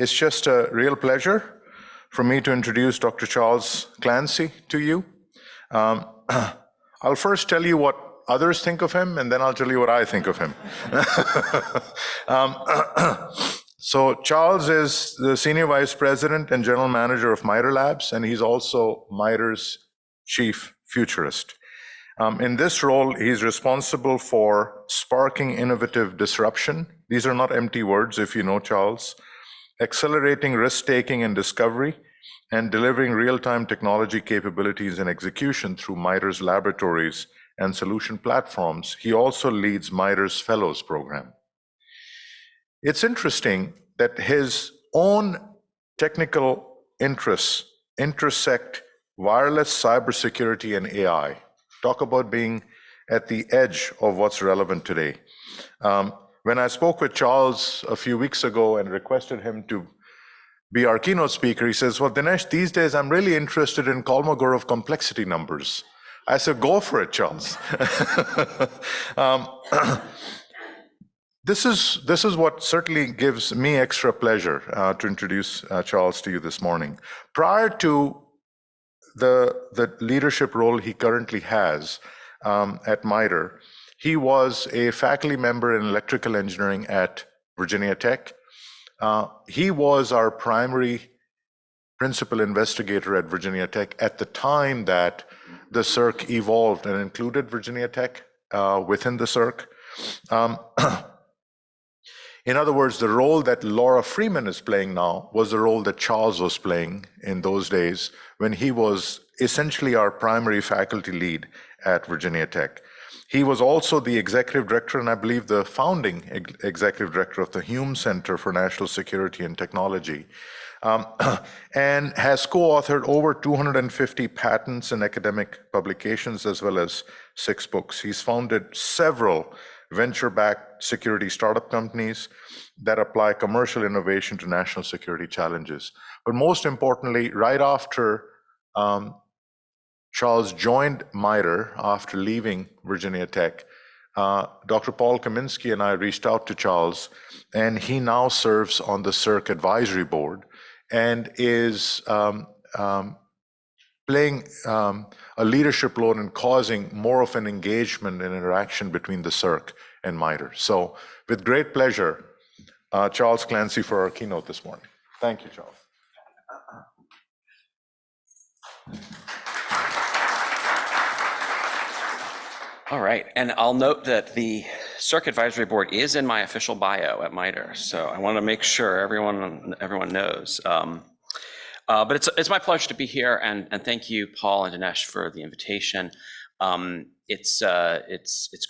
It's just a real pleasure for me to introduce Dr. Charles Clancy to you. I'll first tell you what others think of him, and then I'll tell you what I think of him. So Charles is the Senior Vice President and General Manager of MITRE Labs, and he's also MITRE's Chief Futurist. In this role, he's responsible for sparking innovative disruption. These are not empty words, if you know Charles. Accelerating risk-taking and discovery, and delivering real-time technology capabilities and execution through MITRE's laboratories and solution platforms. He also leads MITRE's Fellows program. It's interesting that his own technical interests intersect wireless cybersecurity and AI. Talk about being at the edge of what's relevant today. When I spoke with Charles a few weeks ago and requested him to be our keynote speaker, he says, well, Dinesh, these days I'm really interested in Kolmogorov complexity numbers. I said, go for it, Charles. This is what certainly gives me extra pleasure to introduce Charles to you this morning. Prior to the leadership role he currently has at MITRE, he was a faculty member in electrical engineering at Virginia Tech. He was our primary principal investigator at Virginia Tech at the time that the SERC evolved and included Virginia Tech within the SERC. In other words, the role that Laura Freeman is playing now was the role that Charles was playing in those days when he was essentially our primary faculty lead at Virginia Tech. He was also the executive director, and I believe the founding executive director of the Hume Center for National Security and Technology, and has co-authored over 250 patents and academic publications, as well as 6 books. He's founded several venture-backed security startup companies that apply commercial innovation to national security challenges. But most importantly, right after Charles joined MITRE after leaving Virginia Tech, Dr. Paul Kaminsky and I reached out to Charles, and he now serves on the SERC advisory board and is playing a leadership role in causing more of an engagement and interaction between the SERC and MITRE. So with great pleasure, Charles Clancy for our keynote this morning. Thank you, Charles. All right, and I'll note that the SERC Advisory Board is in my official bio at MITRE, so I want to make sure everyone knows. But it's my pleasure to be here, and thank you, Paul and Dinesh, for the invitation. It's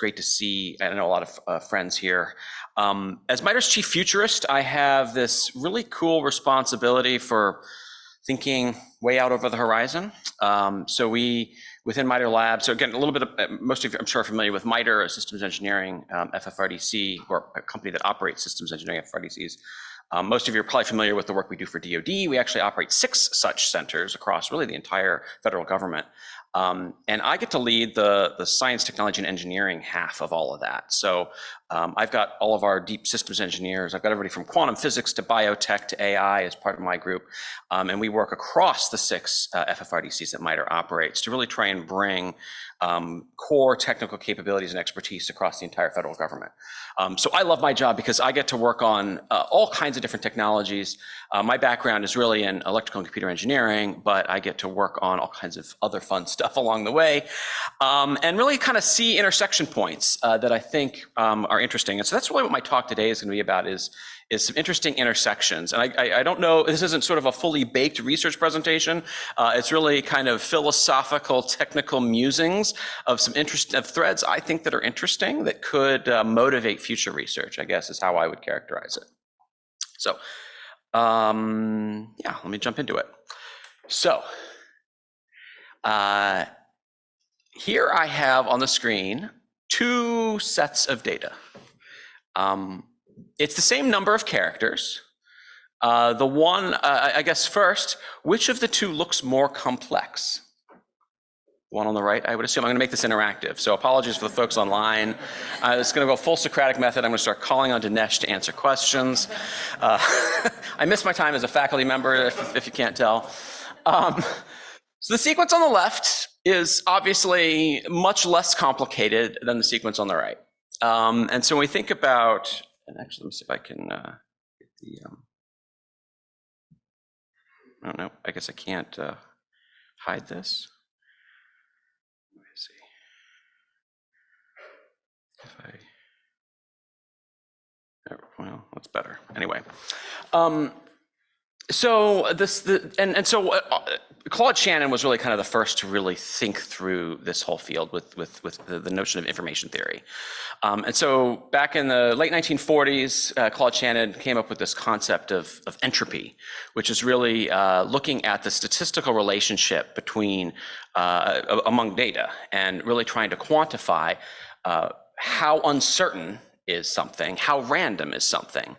great to see. I know a lot of friends here. As MITRE's Chief Futurist, I have this really cool responsibility for thinking way out over the horizon. So within MITRE Labs, so again, a little bit of, most of you I'm sure are familiar with MITRE, a systems engineering FFRDC, or a company that operates systems engineering FFRDCs. Most of you are probably familiar with the work we do for DoD. We actually operate 6 such centers across really the entire federal government. And I get to lead the science, technology, and engineering half of all of that. So I've got all of our deep systems engineers. I've got everybody from quantum physics to biotech to AI as part of my group. And we work across the 6 FFRDCs that MITRE operates to really try and bring core technical capabilities and expertise across the entire federal government. So I love my job because I get to work on all kinds of different technologies. My background is really in electrical and computer engineering, but I get to work on all kinds of other fun stuff along the way, and really kind of see intersection points that I think are interesting. And so that's really what my talk today is going to be about, is some interesting intersections. And I don't know, this isn't sort of a fully baked research presentation. It's really kind of philosophical, technical musings of some of threads I think that are interesting that could motivate future research, I guess is how I would characterize it. So yeah, let me jump into it. So here I have on the screen 2 sets of data. It's the same number of characters. The one, I guess first, which of the 2 looks more complex? one on the right, I would assume. I'm going to make this interactive. So apologies for the folks online. It's going to go full Socratic method. I'm going to start calling on Dinesh to answer questions. I miss my time as a faculty member, if you can't tell. So the sequence on the left is obviously much less complicated than the sequence on the right. And so when we think about, and actually, let me see if I can get the, I don't know, I guess I can't hide this. Let me see. If I, well, that's better. Anyway. So Claude Shannon was really kind of the first to really think through this whole field with the notion of information theory. And so back in the late 1940s, Claude Shannon came up with this concept of entropy, which is really looking at the statistical relationship between among data and really trying to quantify how uncertain is something, how random is something.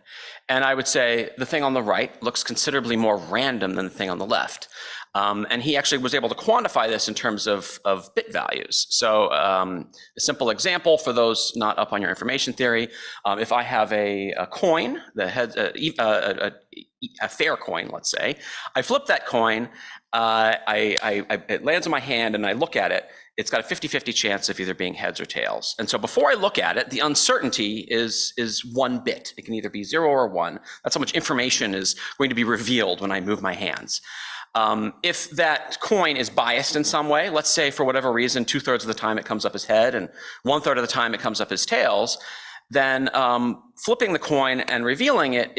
And I would say the thing on the right looks considerably more random than the thing on the left. And he actually was able to quantify this in terms of bit values. So a simple example for those not up on your information theory, if I have a coin that has a fair coin, let's say, I flip that coin, it lands in my hand and I look at it, it's got a 50-50 chance of either being heads or tails. And so before I look at it, the uncertainty is 1 bit. It can either be 0 or 1. That's how much information is going to be revealed when I move my hands. If that coin is biased in some way, let's say for whatever reason, 2/3 of the time it comes up as head and 1/3 of the time it comes up as tails, then flipping the coin and revealing it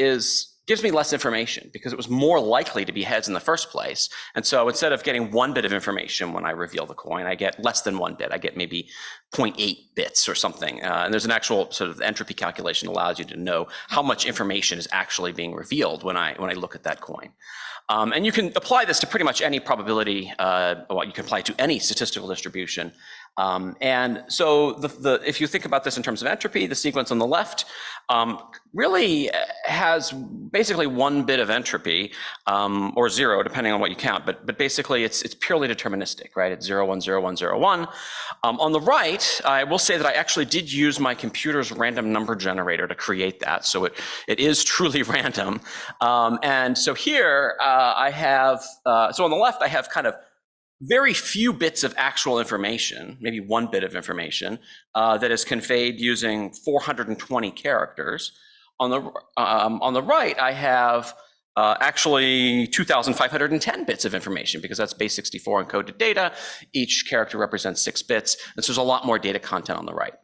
gives me less information because it was more likely to be heads in the first place. And so instead of getting 1 bit of information when I reveal the coin, I get less than 1 bit. I get maybe 0.8 bits or something. And there's an actual sort of entropy calculation that allows you to know how much information is actually being revealed when I look at that coin. And you can apply this to pretty much any probability, well, you can apply it to any statistical distribution. And so if you think about this in terms of entropy, the sequence on the left really has basically 1 bit of entropy, or 0, depending on what you count, but basically it's purely deterministic, right? It's 0, 1, 0, 1, 0, 1. On the right, I will say that I actually did use my computer's random number generator to create that, so it is truly random. And so here I have, so on the left I have kind of very few bits of actual information, maybe 1 bit of information, that is conveyed using 420 characters. On the right, I have actually 2,510 bits of information because that's base 64 encoded data. Each character represents 6 bits, and so there's a lot more data content on the right.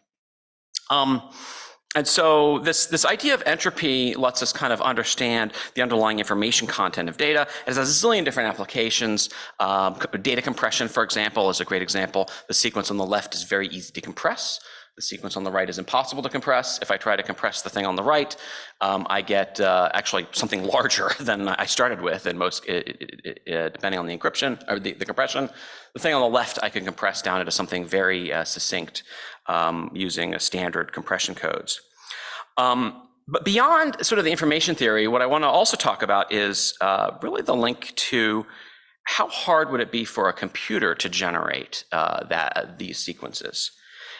And so this idea of entropy lets us kind of understand the underlying information content of data. It has a zillion different applications. Data compression, for example, is a great example. The sequence on the left is very easy to compress. The sequence on the right is impossible to compress. If I try to compress the thing on the right, I get actually something larger than I started with, in most, depending on the encryption or the compression. The thing on the left, I can compress down into something very succinct using a standard compression codes. But beyond sort of the information theory, what I want to also talk about is really the link to how hard would it be for a computer to generate these sequences.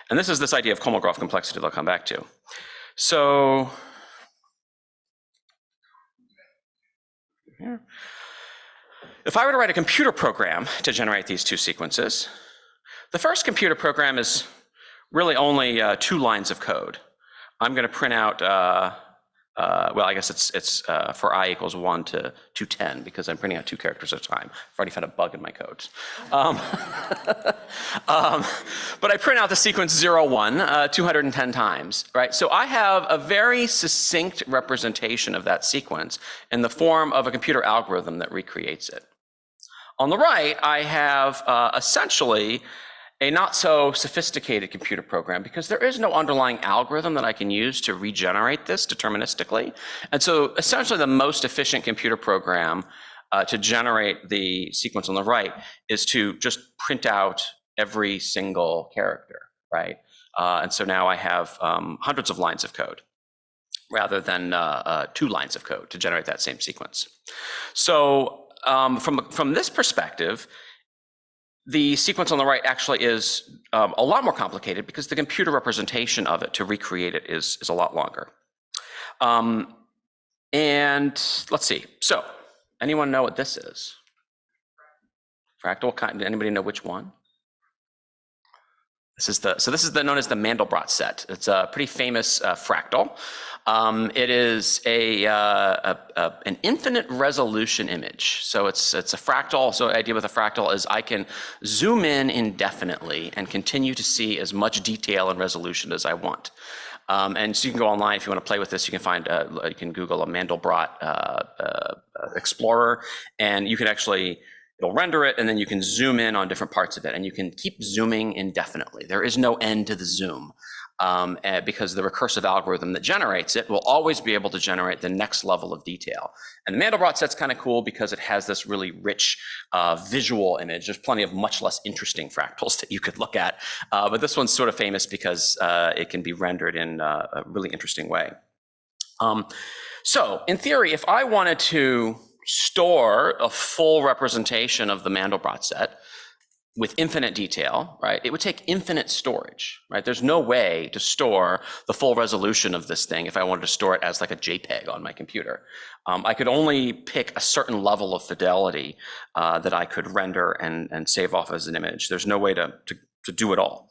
And this is this idea of Kolmogorov complexity that I'll come back to. So here. If I were to write a computer program to generate these 2 sequences, the first computer program is really only 2 lines of code. I'm going to print out, well, I guess it's for I equals 1 to 210 because I'm printing out 2 characters at a time. I've already found a bug in my code. But I print out the sequence 0, 1, 210 times, right? So I have a very succinct representation of that sequence in the form of a computer algorithm that recreates it. On the right, I have essentially a not so sophisticated computer program because there is no underlying algorithm that I can use to regenerate this deterministically. And so essentially the most efficient computer program to generate the sequence on the right is to just print out every single character, right? And so now I have hundreds of lines of code rather than 2 lines of code to generate that same sequence. So from this perspective, the sequence on the right actually is a lot more complicated because the computer representation of it to recreate it is a lot longer. And let's see. So, anyone know what this is? Fractal. Anybody know which one? This is known as the Mandelbrot set. It's a pretty famous fractal. It is an infinite resolution image. So it's a fractal. So the idea with a fractal is I can zoom in indefinitely and continue to see as much detail and resolution as I want. And so you can go online if you want to play with this. You can find you can Google a Mandelbrot Explorer, and you can actually. It'll render it, and then you can zoom in on different parts of it, and you can keep zooming indefinitely. There is no end to the zoom because the recursive algorithm that generates it will always be able to generate the next level of detail. And the Mandelbrot set's kind of cool because it has this really rich visual image. There's plenty of much less interesting fractals that you could look at, but this one's sort of famous because it can be rendered in a really interesting way. So in theory, if I wanted to store a full representation of the Mandelbrot set with infinite detail, right? It would take infinite storage, right? There's no way to store the full resolution of this thing if I wanted to store it as like a JPEG on my computer. I could only pick a certain level of fidelity that I could render and save off as an image. There's no way to do it all.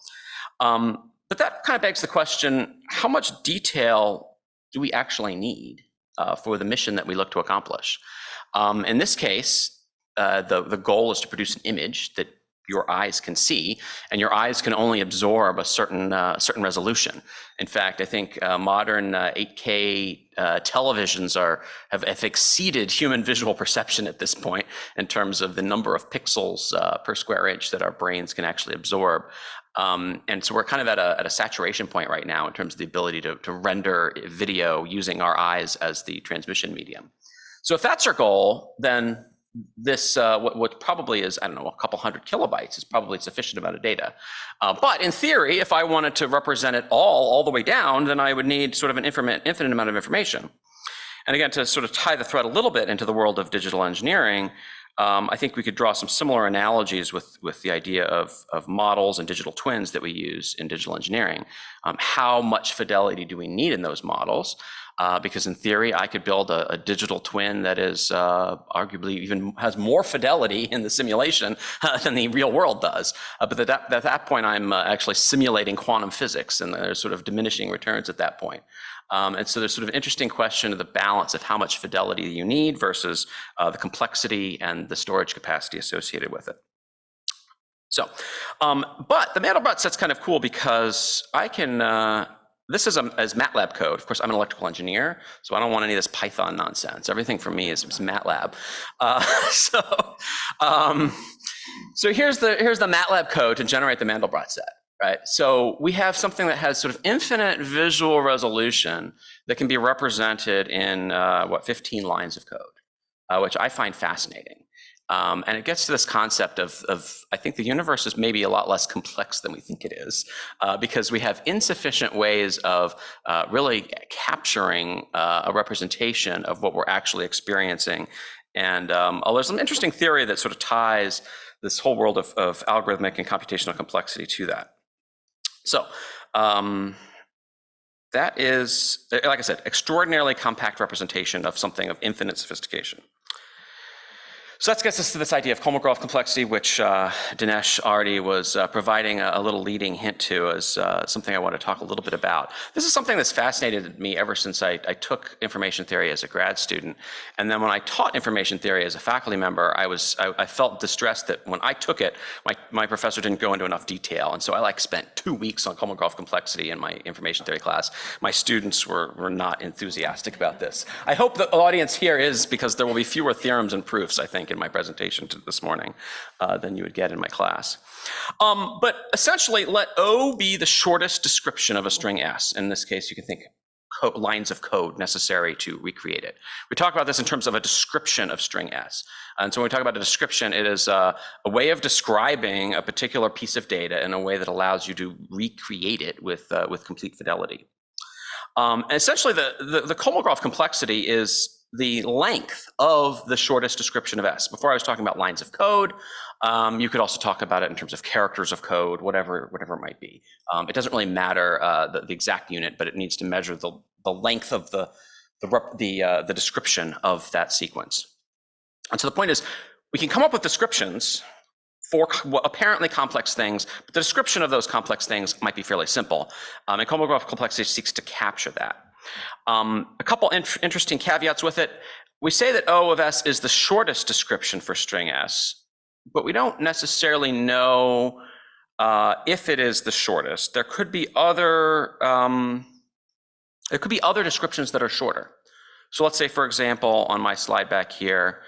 But that kind of begs the question, how much detail do we actually need for the mission that we look to accomplish? In this case, the goal is to produce an image that your eyes can see, and your eyes can only absorb a certain resolution. In fact, I think modern 8K televisions have exceeded human visual perception at this point in terms of the number of pixels per square inch that our brains can actually absorb. And so we're kind of at a saturation point right now in terms of the ability to render video using our eyes as the transmission medium. So if that's our goal, then this, what probably is, I don't know, a couple hundred kilobytes is probably a sufficient amount of data. But in theory, if I wanted to represent it all the way down, then I would need sort of an infinite amount of information. And again, to sort of tie the thread a little bit into the world of digital engineering, I think we could draw some similar analogies with the idea of models and digital twins that we use in digital engineering. How much fidelity do we need in those models? Because in theory, I could build a digital twin that is arguably even has more fidelity in the simulation than the real world does. But at that point, I'm actually simulating quantum physics, and there's sort of diminishing returns at that point. And so there's sort of an interesting question of the balance of how much fidelity you need versus the complexity and the storage capacity associated with it. So, but the Mandelbrot set's kind of cool because I can, this is as MATLAB code. Of course, I'm an electrical engineer, so I don't want any of this Python nonsense. Everything for me is MATLAB. So here's the MATLAB code to generate the Mandelbrot set. Right, so we have something that has sort of infinite visual resolution that can be represented in 15 lines of code, which I find fascinating. And it gets to this concept of I think the universe is maybe a lot less complex than we think it is, because we have insufficient ways of really capturing a representation of what we're actually experiencing. And there's some interesting theory that sort of ties this whole world of algorithmic and computational complexity to that. So that is, like I said, extraordinarily compact representation of something of infinite sophistication. So that gets us to this idea of Kolmogorov complexity, which Dinesh already was providing a little leading hint to as something I want to talk a little bit about. This is something that's fascinated me ever since I took information theory as a grad student. And then when I taught information theory as a faculty member, I felt distressed that when I took it, my professor didn't go into enough detail. And so I spent 2 weeks on Kolmogorov complexity in my information theory class. My students were not enthusiastic about this. I hope the audience here is, because there will be fewer theorems and proofs, I think, in my presentation this morning than you would get in my class. But essentially, let O be the shortest description of a string S. In this case, you can think lines of code necessary to recreate it. We talk about this in terms of a description of string S. And so when we talk about a description, it is a way of describing a particular piece of data in a way that allows you to recreate it with complete fidelity. And essentially, the Kolmogorov complexity is the length of the shortest description of S. Before I was talking about lines of code. You could also talk about it in terms of characters of code, whatever it might be. It doesn't really matter the exact unit, but it needs to measure the length of the description of that sequence. And so the point is, we can come up with descriptions for apparently complex things, but the description of those complex things might be fairly simple. And Kolmogorov complexity seeks to capture that. A couple interesting caveats with it. We say that O of S is the shortest description for string S, but we don't necessarily know if it is the shortest. There could be other descriptions that are shorter. So let's say, for example, on my slide back here,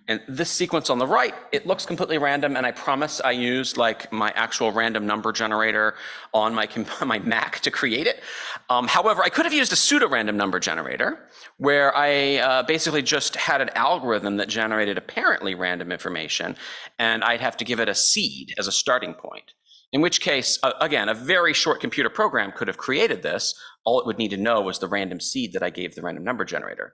and this sequence on the right, it looks completely random, and I promise I used like my actual random number generator on my Mac to create it. However, I could have used a pseudo-random number generator where I basically just had an algorithm that generated apparently random information, and I'd have to give it a seed as a starting point. In which case, again, a very short computer program could have created this. All it would need to know was the random seed that I gave the random number generator.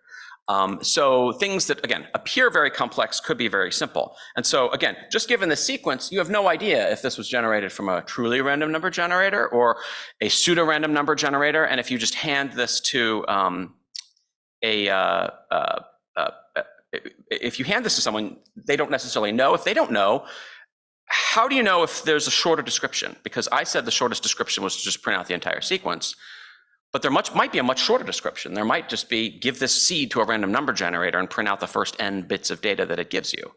So things that, again, appear very complex could be very simple. And so, again, just given the sequence, you have no idea if this was generated from a truly random number generator or a pseudo-random number generator. And if you just hand this to if you hand this to someone, they don't necessarily know. If they don't know, how do you know if there's a shorter description? Because I said the shortest description was to just print out the entire sequence. But there might be a much shorter description. There might just be, give this seed to a random number generator and print out the first n bits of data that it gives you.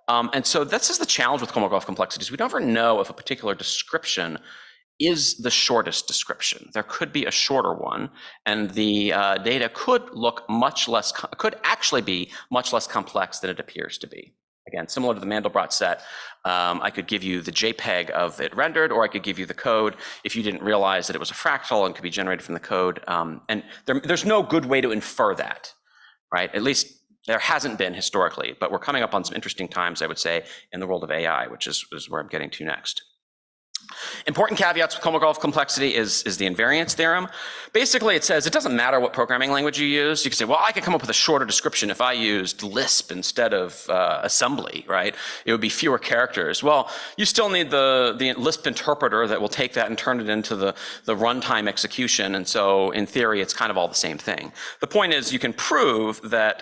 And so this is the challenge with Kolmogorov complexities. We never know if a particular description is the shortest description. There could be a shorter one, and the data could actually be much less complex than it appears to be. Again, similar to the Mandelbrot set, I could give you the JPEG of it rendered, or I could give you the code if you didn't realize that it was a fractal and could be generated from the code. And there's no good way to infer that, right? At least there hasn't been historically, but we're coming up on some interesting times, I would say, in the world of AI, which is where I'm getting to next. Important caveats with Kolmogorov complexity is the invariance theorem. Basically, it says it doesn't matter what programming language you use. You can say, well, I could come up with a shorter description if I used Lisp instead of assembly, right? It would be fewer characters. Well, you still need the Lisp interpreter that will take that and turn it into the runtime execution. And so in theory, it's kind of all the same thing. The point is you can prove that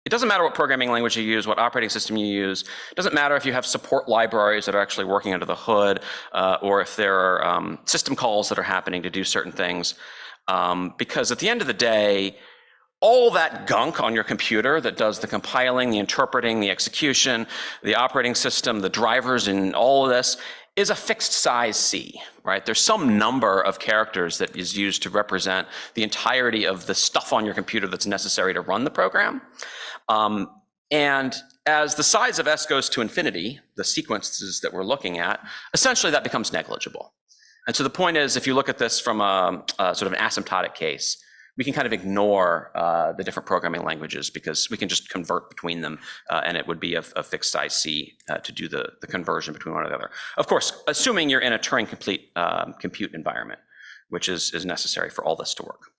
it doesn't matter what programming language you use, what operating system you use. It doesn't matter if you have support libraries that are actually working under the hood, or if there are system calls that are happening to do certain things. Because at the end of the day, all that gunk on your computer that does the compiling, the interpreting, the execution, the operating system, the drivers, and all of this is a fixed size C, right? There's some number of characters that is used to represent the entirety of the stuff on your computer that's necessary to run the program. And as the size of S goes to infinity, the sequences that we're looking at, essentially that becomes negligible. And so the point is, if you look at this from a sort of an asymptotic case, we can kind of ignore the different programming languages because we can just convert between them, and it would be a fixed size C to do the conversion between one another. Of course, assuming you're in a Turing complete compute environment, which is necessary for all this to work.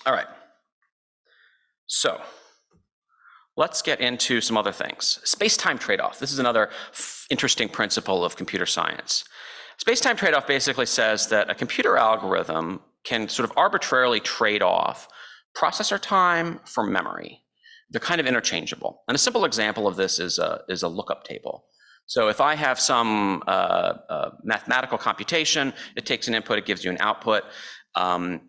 All right. So let's get into some other things. SpaceTime Tradeoff. This is another interesting principle of computer science. SpaceTime Tradeoff basically says that a computer algorithm can sort of arbitrarily trade off processor time for memory. They're kind of interchangeable. And a simple example of this is a lookup table. So if I have some mathematical computation, it takes an input, it gives you an output.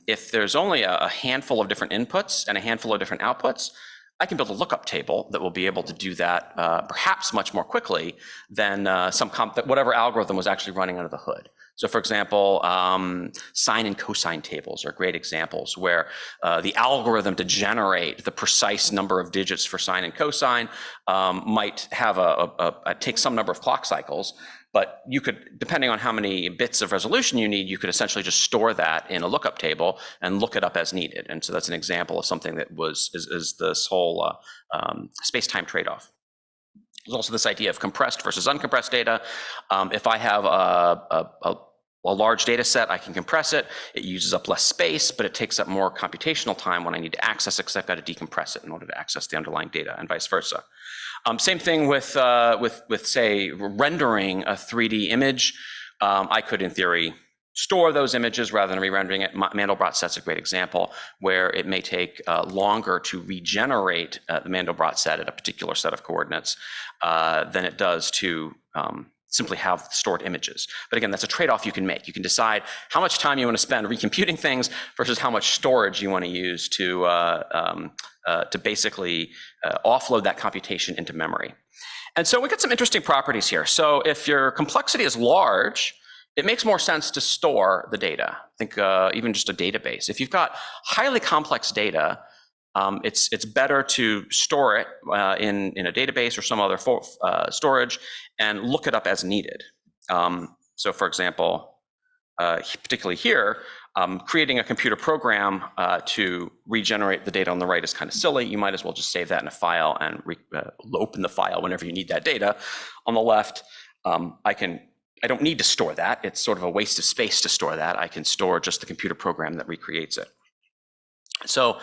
If there's only a handful of different inputs and a handful of different outputs, I can build a lookup table that will be able to do that perhaps much more quickly than whatever algorithm was actually running under the hood. So for example, sine and cosine tables are great examples where the algorithm to generate the precise number of digits for sine and cosine might have take some number of clock cycles. But you could, depending on how many bits of resolution you need, you could essentially just store that in a lookup table and look it up as needed. And so that's an example of something that is this whole space-time trade-off. There's also this idea of compressed versus uncompressed data. If I have a large data set, I can compress it. It uses up less space, but it takes up more computational time when I need to access it because I've got to decompress it in order to access the underlying data, and vice versa. Same thing with say, rendering a 3D image. I could, in theory, store those images rather than re-rendering it. Mandelbrot set's a great example where it may take longer to regenerate the Mandelbrot set at a particular set of coordinates than it does to simply have stored images. But again, that's a trade-off you can make. You can decide how much time you want to spend recomputing things versus how much storage you want to use to basically offload that computation into memory. And so we got some interesting properties here. So if your complexity is large, it makes more sense to store the data. Think even just a database. If you've got highly complex data, it's better to store it in a database or some other storage and look it up as needed. So for example, particularly here, creating a computer program to regenerate the data on the right is kind of silly. You might as well just save that in a file and open the file whenever you need that data. On the left, I don't need to store that. It's sort of a waste of space to store that. I can store just the computer program that recreates it. So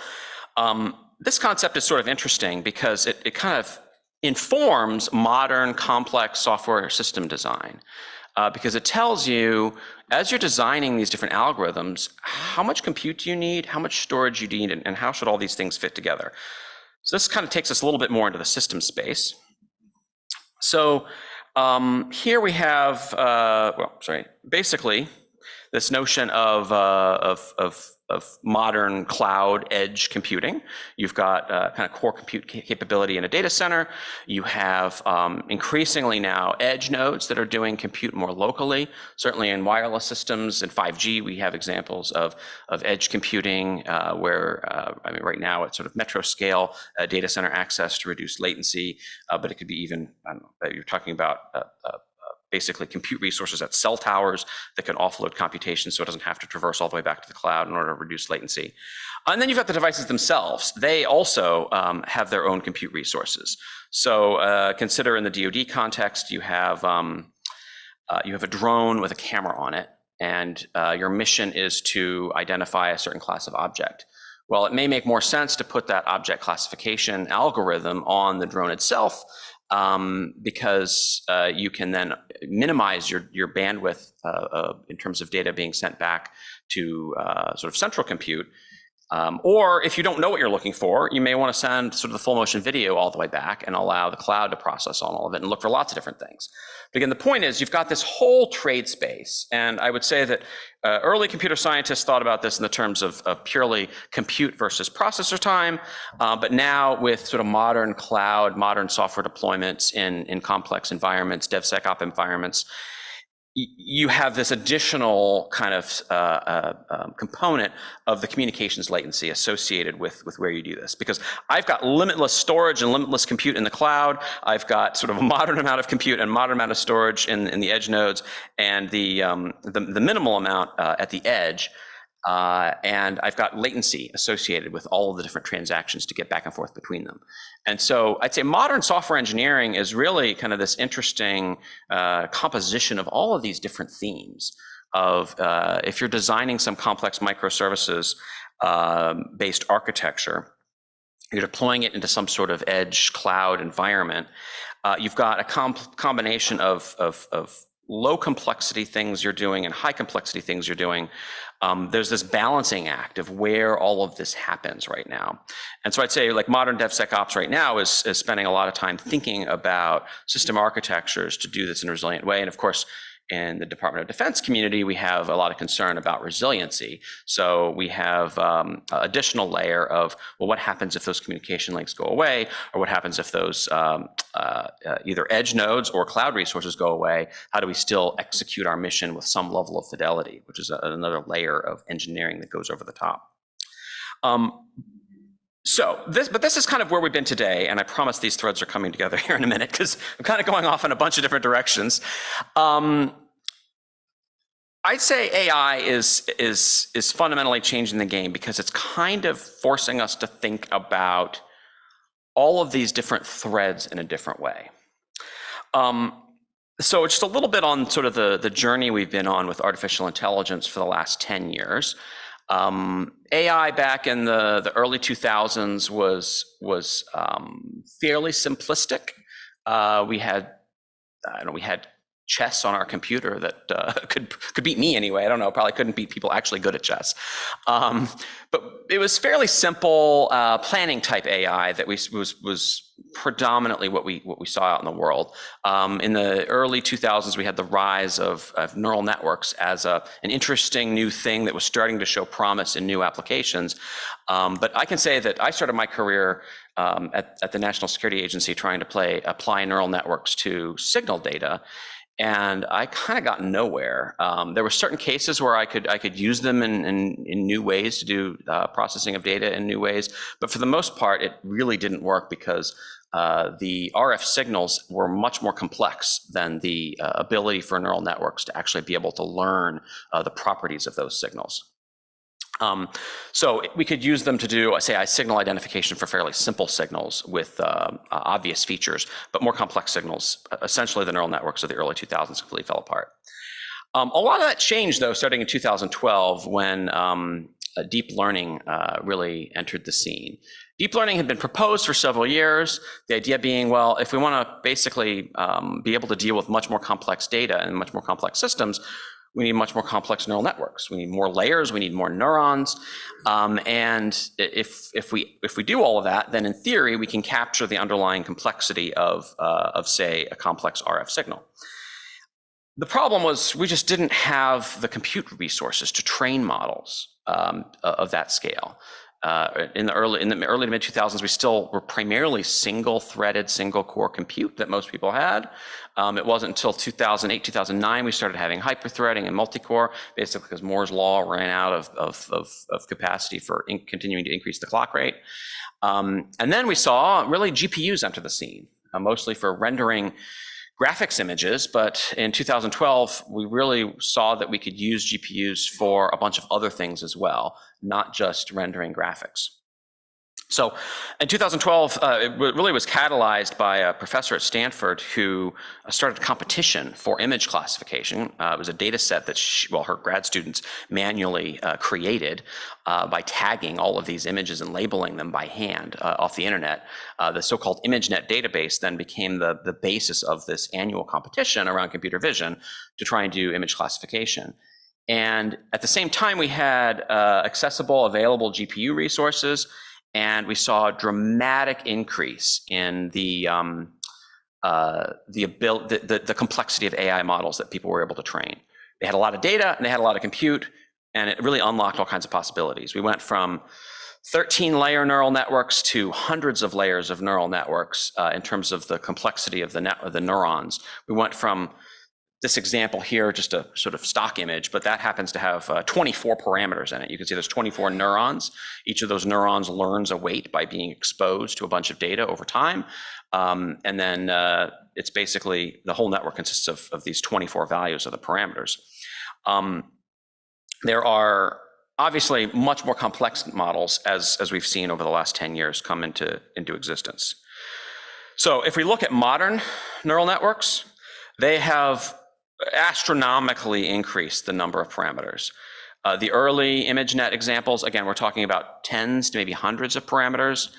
this concept is sort of interesting because it kind of informs modern complex software system design because it tells you, as you're designing these different algorithms, how much compute do you need, how much storage you need, and how should all these things fit together. So this kind of takes us a little bit more into the system space. So here we have, basically this notion of modern cloud edge computing. You've got kind of core compute capability in a data center. You have increasingly now edge nodes that are doing compute more locally. Certainly in wireless systems and 5G, we have examples of edge computing where, right now it's sort of metro scale data center access to reduce latency, but it could be even, I don't know, you're talking about basically compute resources at cell towers that can offload computation so it doesn't have to traverse all the way back to the cloud in order to reduce latency. And then you've got the devices themselves. They also have their own compute resources. So consider in the DoD context, you have a drone with a camera on it, and your mission is to identify a certain class of object. Well, it may make more sense to put that object classification algorithm on the drone itself because you can then minimize your bandwidth in terms of data being sent back to sort of central compute. Or if you don't know what you're looking for, you may want to send sort of the full motion video all the way back and allow the cloud to process on all of it and look for lots of different things. But again, the point is you've got this whole trade space. And I would say that early computer scientists thought about this in the terms of purely compute versus processor time. But now with sort of modern cloud, modern software deployments in complex environments, DevSecOps environments, you have this additional kind of component of the communications latency associated with where you do this. Because I've got limitless storage and limitless compute in the cloud. I've got sort of a modern amount of compute and modern amount of storage in the edge nodes, and the minimal amount at the edge. And I've got latency associated with all of the different transactions to get back and forth between them. And so I'd say modern software engineering is really kind of this interesting composition of all of these different themes of if you're designing some complex microservices based architecture, you're deploying it into some sort of edge cloud environment, you've got a combination of low complexity things you're doing and high complexity things you're doing. There's this balancing act of where all of this happens right now. And so I'd say like modern DevSecOps right now is spending a lot of time thinking about system architectures to do this in a resilient way. And of course, in the Department of Defense community, we have a lot of concern about resiliency. So we have additional layer of, well, what happens if those communication links go away? Or what happens if those either edge nodes or cloud resources go away? How do we still execute our mission with some level of fidelity, which is another layer of engineering that goes over the top. But this is kind of where we've been today, and I promise these threads are coming together here in a minute because I'm kind of going off in a bunch of different directions. I'd say AI is fundamentally changing the game because it's kind of forcing us to think about all of these different threads in a different way. So just a little bit on sort of the journey we've been on with artificial intelligence for the last 10 years. AI back in the early 2000s was fairly simplistic. We had chess on our computer that could beat me anyway. I don't know, probably couldn't beat people actually good at chess. But it was fairly simple planning type AI that was predominantly what we saw out in the world. In the early 2000s, we had the rise of neural networks as an interesting new thing that was starting to show promise in new applications. But I can say that I started my career at the National Security Agency trying to apply neural networks to signal data. And I kind of got nowhere. There were certain cases where I could use them in new ways to do processing of data in new ways, but for the most part, it really didn't work because the RF signals were much more complex than the ability for neural networks to actually be able to learn the properties of those signals. So we could use them to do, say, signal identification for fairly simple signals with obvious features, but more complex signals, essentially the neural networks of the early 2000s completely fell apart. A lot of that changed, though, starting in 2012 when deep learning really entered the scene. Deep learning had been proposed for several years, the idea being, well, if we want to basically be able to deal with much more complex data and much more complex systems, we need much more complex neural networks. We need more layers. We need more neurons. And if we do all of that, then in theory we can capture the underlying complexity of say a complex RF signal. The problem was we just didn't have the compute resources to train models of that scale. In the early to mid 2000s, we still were primarily single-threaded, single-core compute that most people had. It wasn't until 2008, 2009 we started having hyperthreading and multi-core, basically because Moore's law ran out of capacity for continuing to increase the clock rate. And then we saw really GPUs enter the scene, mostly for rendering graphics images, but in 2012, we really saw that we could use GPUs for a bunch of other things as well, not just rendering graphics. So in 2012, it really was catalyzed by a professor at Stanford who started a competition for image classification. It was a data set that her grad students manually created by tagging all of these images and labeling them by hand off the internet. The so-called ImageNet database then became the basis of this annual competition around computer vision to try and do image classification. And at the same time, we had accessible, available GPU resources, and we saw a dramatic increase in the complexity of AI models that people were able to train. They had a lot of data and they had a lot of compute, and it really unlocked all kinds of possibilities. We went from 13-layer neural networks to hundreds of layers of neural networks in terms of the complexity of the neurons. We went from this example here, just a sort of stock image, but that happens to have 24 parameters in it. You can see there's 24 neurons. Each of those neurons learns a weight by being exposed to a bunch of data over time. And then it's basically the whole network consists of these 24 values of the parameters. There are obviously much more complex models as we've seen over the last 10 years come into existence. So if we look at modern neural networks, they have astronomically increased the number of parameters. The early ImageNet examples, again, we're talking about tens to maybe hundreds of parameters.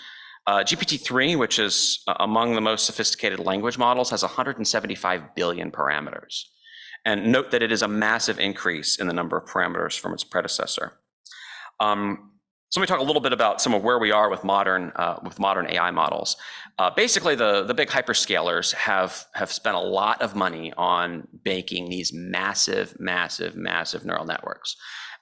GPT-3, which is among the most sophisticated language models, has 175 billion parameters. And note that it is a massive increase in the number of parameters from its predecessor. So let me talk a little bit about some of where we are with modern AI models. Basically, the big hyperscalers have spent a lot of money on baking these massive neural networks,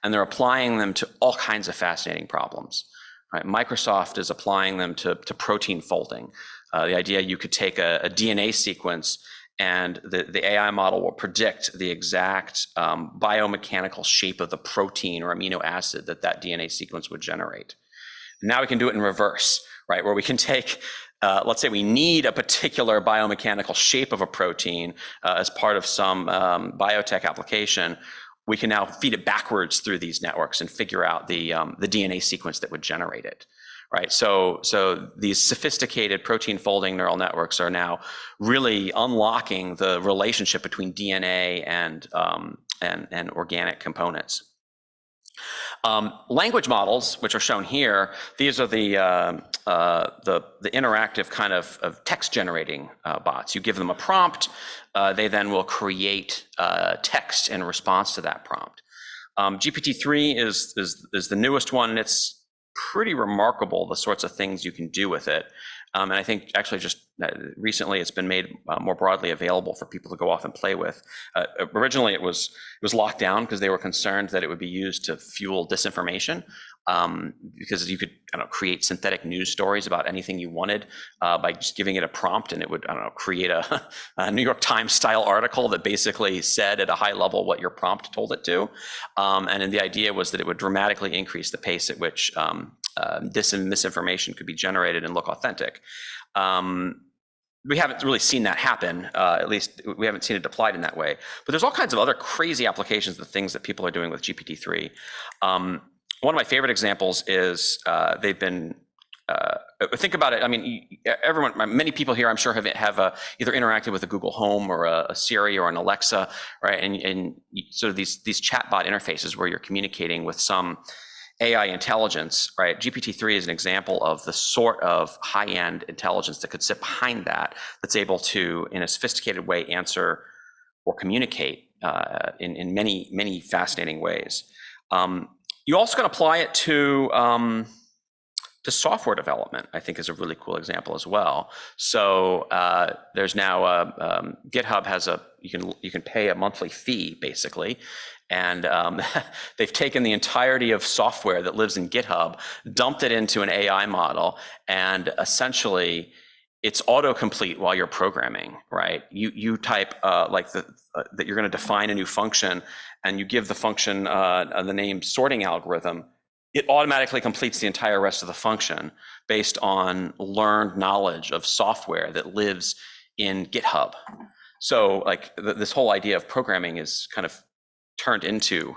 and they're applying them to all kinds of fascinating problems. Right? Microsoft is applying them to protein folding. The idea you could take a DNA sequence and the AI model will predict the exact biomechanical shape of the protein or amino acid that DNA sequence would generate. Now we can do it in reverse, right? Where we can take, let's say we need a particular biomechanical shape of a protein as part of some biotech application. We can now feed it backwards through these networks and figure out the DNA sequence that would generate it. right? So these sophisticated protein folding neural networks are now really unlocking the relationship between DNA and organic components. Language models, which are shown here, these are the interactive kind of text generating bots. You give them a prompt, they then will create text in response to that prompt. GPT-3 is the newest one, and it's pretty remarkable the sorts of things you can do with it. And I think actually just recently it's been made more broadly available for people to go off and play with. Originally it was locked down because they were concerned that it would be used to fuel disinformation, because you could create synthetic news stories about anything you wanted by just giving it a prompt, and it would create a New York Times style article that basically said at a high level what your prompt told it to. And then the idea was that it would dramatically increase the pace at which misinformation could be generated and look authentic. We haven't really seen that happen, at least we haven't seen it applied in that way. But there's all kinds of other crazy applications of things that people are doing with GPT-3. One of my favorite examples is they've been, think about it, I mean, many people here I'm sure have either interacted with a Google Home or a Siri or an Alexa, right? And sort of these chatbot interfaces where you're communicating with some AI intelligence, right? GPT-3 is an example of the sort of high-end intelligence that could sit behind that, that's able to, in a sophisticated way, answer or communicate in many, many fascinating ways. You also can apply it to software development, I think is a really cool example as well. So there's now GitHub has you can pay a monthly fee basically, and they've taken the entirety of software that lives in GitHub, dumped it into an AI model, and essentially it's autocomplete while you're programming, right? You type that you're going to define a new function, and you give the function the name sorting algorithm. It automatically completes the entire rest of the function based on learned knowledge of software that lives in GitHub. So like this whole idea of programming is kind of turned into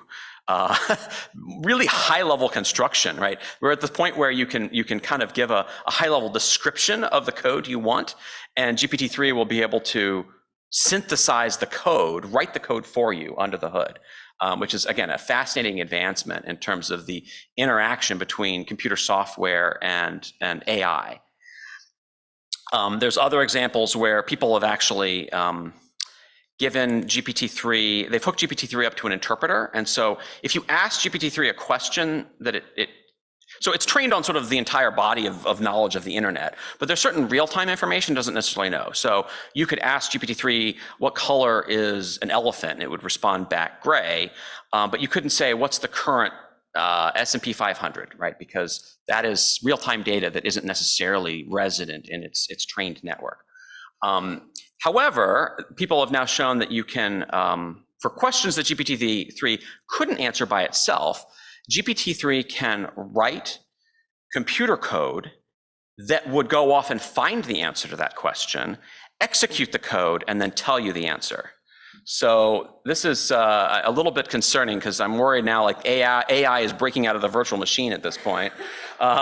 really high level construction, right? We're at the point where you can kind of give a high level description of the code you want, and GPT-3 will be able to synthesize the code, write the code for you under the hood. Which is, again, a fascinating advancement in terms of the interaction between computer software and AI. There's other examples where people have actually given GPT-3, they've hooked GPT-3 up to an interpreter. And so if you ask GPT-3 a question that so it's trained on sort of the entire body of knowledge of the internet, but there's certain real-time information it doesn't necessarily know. So you could ask GPT-3, what color is an elephant? And it would respond back gray, but you couldn't say, what's the current S&P 500, right? Because that is real-time data that isn't necessarily resident in its trained network. However, people have now shown that you can, for questions that GPT-3 couldn't answer by itself, GPT-3 can write computer code that would go off and find the answer to that question, execute the code, and then tell you the answer. So this is a little bit concerning because I'm worried now like AI is breaking out of the virtual machine at this point,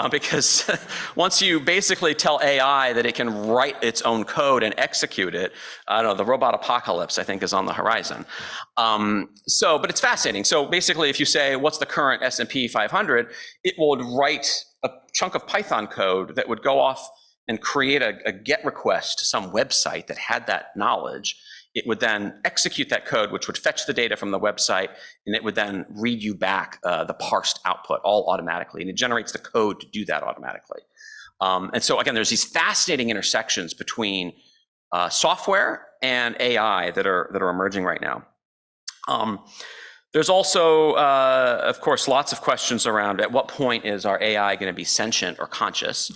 because once you basically tell AI that it can write its own code and execute it, I don't know, the robot apocalypse I think is on the horizon. But it's fascinating. So basically if you say, what's the current S&P 500, it would write a chunk of Python code that would go off and create a GET request to some website that had that knowledge. It would then execute that code, which would fetch the data from the website, and it would then read you back the parsed output all automatically, and it generates the code to do that automatically. And so again, there's these fascinating intersections between software and AI that are emerging right now. There's also, of course, lots of questions around at what point is our AI going to be sentient or conscious?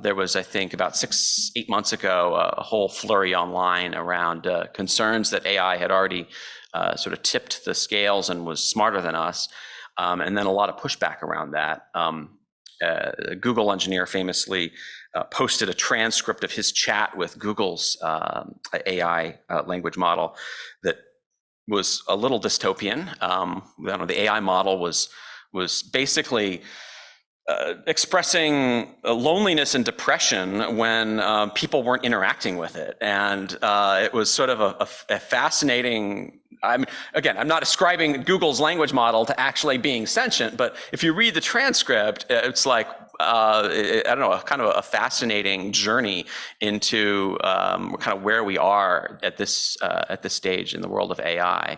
There was, I think, about 6-8 months ago, a whole flurry online around concerns that AI had already sort of tipped the scales and was smarter than us, and then a lot of pushback around that. A Google engineer famously posted a transcript of his chat with Google's AI language model that was a little dystopian. The AI model was basically expressing loneliness and depression when people weren't interacting with it. And it was sort of a fascinating, again, I'm not ascribing Google's language model to actually being sentient, but if you read the transcript, it's like, I don't know, kind of a fascinating journey into kind of where we are at this stage in the world of AI.